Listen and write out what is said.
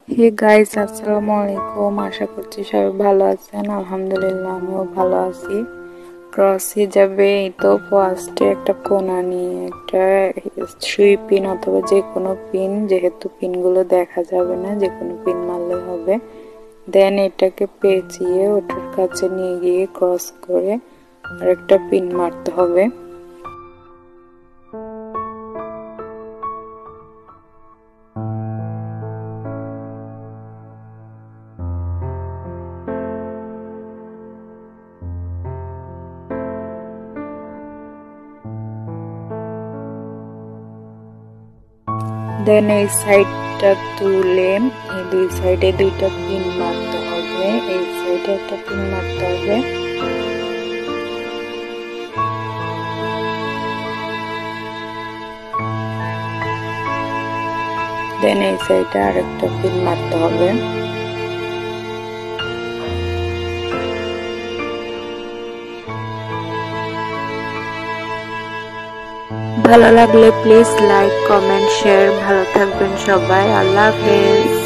Hey guys, আসসালামু আলাইকুম। আশা করছি সবাই ভালো আছেন। আলহামদুলিল্লাহ আমিও ভালো আছি। ক্রস হিজাবে তো ফার্স্টে একটা কোনা নিয়ে একটা সুই পিন অথবা যে কোনো পিন, যেহেতু পিনগুলো দেখা যাবে না, যে কোনো পিন মারলে হবে। দেন এটাকে পেঁচিয়ে ওটার কাছে নিয়ে গিয়ে ক্রস করে আরেকটা পিন মারতে হবে। দেন এই সাইডটা তুলে এই দুই সাইডে দুইটা পিন মারতে হবে। এই সাইডে একটা পিন মারতে হবে। দেন এই সাইডে আরেকটা পিন মারতে হবে। ভালো লাগলে প্লিজ লাইক, কমেন্ট, শেয়ার। ভালো থাকবেন সবাই। আল্লাহ হাফেজ।